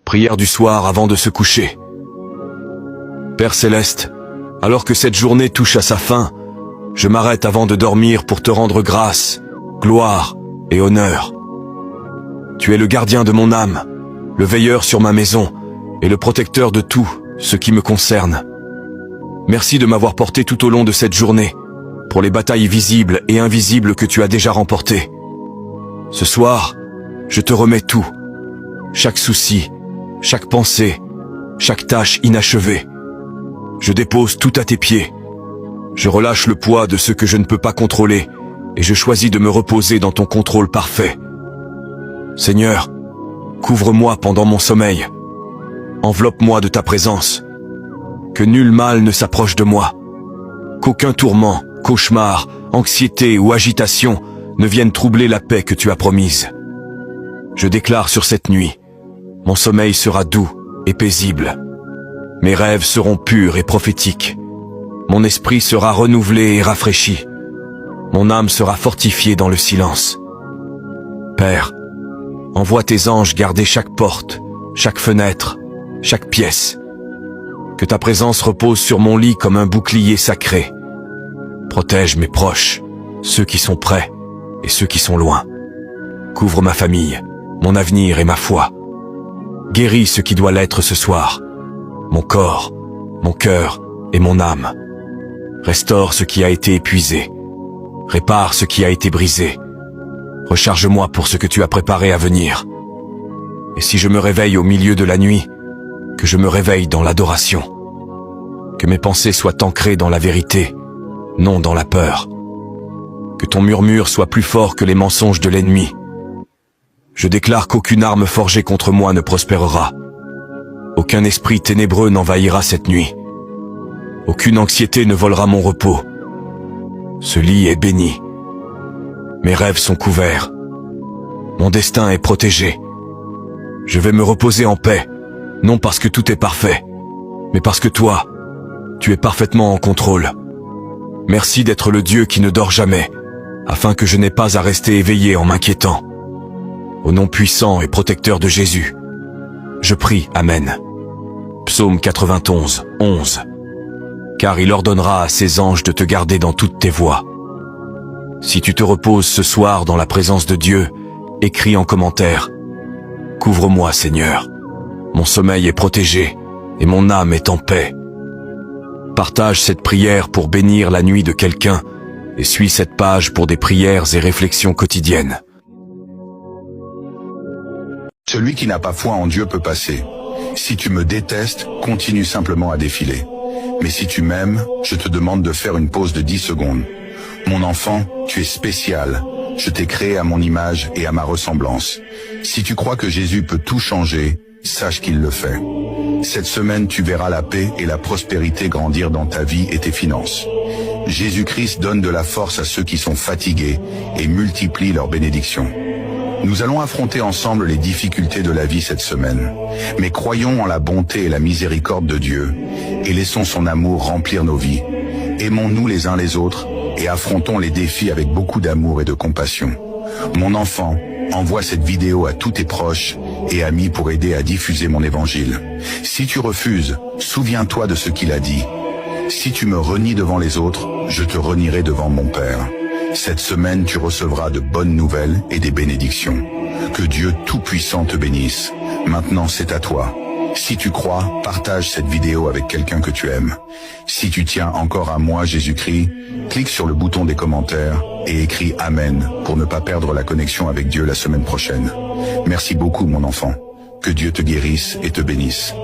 Prière du soir avant de se coucher. Père Céleste, alors que cette journée touche à sa fin, je m'arrête avant de dormir pour te rendre grâce, gloire et honneur. Tu es le gardien de mon âme, le veilleur sur ma maison et le protecteur de tout ce qui me concerne. Merci de m'avoir porté tout au long de cette journée, pour les batailles visibles et invisibles que tu as déjà remportées. Ce soir, je te remets tout, chaque souci, chaque pensée, chaque tâche inachevée. Je dépose tout à tes pieds. Je relâche le poids de ce que je ne peux pas contrôler et je choisis de me reposer dans ton contrôle parfait. Seigneur, couvre-moi pendant mon sommeil. Enveloppe-moi de ta présence. Que nul mal ne s'approche de moi. Qu'aucun tourment, cauchemar, anxiété ou agitation ne viennent troubler la paix que tu as promise. Je déclare sur cette nuit, mon sommeil sera doux et paisible. Mes rêves seront purs et prophétiques. Mon esprit sera renouvelé et rafraîchi. Mon âme sera fortifiée dans le silence. Père, envoie tes anges garder chaque porte, chaque fenêtre, chaque pièce. Que ta présence repose sur mon lit comme un bouclier sacré. Protège mes proches, ceux qui sont près et ceux qui sont loin. Couvre ma famille, mon avenir et ma foi. Guéris ce qui doit l'être ce soir. Mon corps, mon cœur et mon âme. Restaure ce qui a été épuisé. Répare ce qui a été brisé. Recharge-moi pour ce que tu as préparé à venir. Et si je me réveille au milieu de la nuit, que je me réveille dans l'adoration. Que mes pensées soient ancrées dans la vérité, non dans la peur. Que ton murmure soit plus fort que les mensonges de l'ennemi. Je déclare qu'aucune arme forgée contre moi ne prospérera. Aucun esprit ténébreux n'envahira cette nuit. Aucune anxiété ne volera mon repos. Ce lit est béni. Mes rêves sont couverts. Mon destin est protégé. Je vais me reposer en paix, non parce que tout est parfait, mais parce que toi, tu es parfaitement en contrôle. Merci d'être le Dieu qui ne dort jamais, afin que je n'ai pas à rester éveillé en m'inquiétant. Au nom puissant et protecteur de Jésus, je prie, Amen. Psaume 91, 11. Car il ordonnera à ses anges de te garder dans toutes tes voies. Si tu te reposes ce soir dans la présence de Dieu, écris en commentaire. Couvre-moi, Seigneur. Mon sommeil est protégé et mon âme est en paix. Partage cette prière pour bénir la nuit de quelqu'un et suis cette page pour des prières et réflexions quotidiennes. Celui qui n'a pas foi en Dieu peut passer. Si tu me détestes, continue simplement à défiler. Mais si tu m'aimes, je te demande de faire une pause de 10 secondes. Mon enfant, tu es spécial. Je t'ai créé à mon image et à ma ressemblance. Si tu crois que Jésus peut tout changer, sache qu'il le fait. Cette semaine, tu verras la paix et la prospérité grandir dans ta vie et tes finances. Jésus-Christ donne de la force à ceux qui sont fatigués et multiplie leurs bénédictions. Nous allons affronter ensemble les difficultés de la vie cette semaine. Mais croyons en la bonté et la miséricorde de Dieu et laissons son amour remplir nos vies. Aimons-nous les uns les autres et affrontons les défis avec beaucoup d'amour et de compassion. Mon enfant, envoie cette vidéo à tous tes proches et amis pour aider à diffuser mon évangile. Si tu refuses, souviens-toi de ce qu'il a dit. Si tu me renies devant les autres, je te renierai devant mon Père. Cette semaine, tu recevras de bonnes nouvelles et des bénédictions. Que Dieu Tout-Puissant te bénisse. Maintenant, c'est à toi. Si tu crois, partage cette vidéo avec quelqu'un que tu aimes. Si tu tiens encore à moi, Jésus-Christ, clique sur le bouton des commentaires et écris Amen pour ne pas perdre la connexion avec Dieu la semaine prochaine. Merci beaucoup, mon enfant. Que Dieu te guérisse et te bénisse.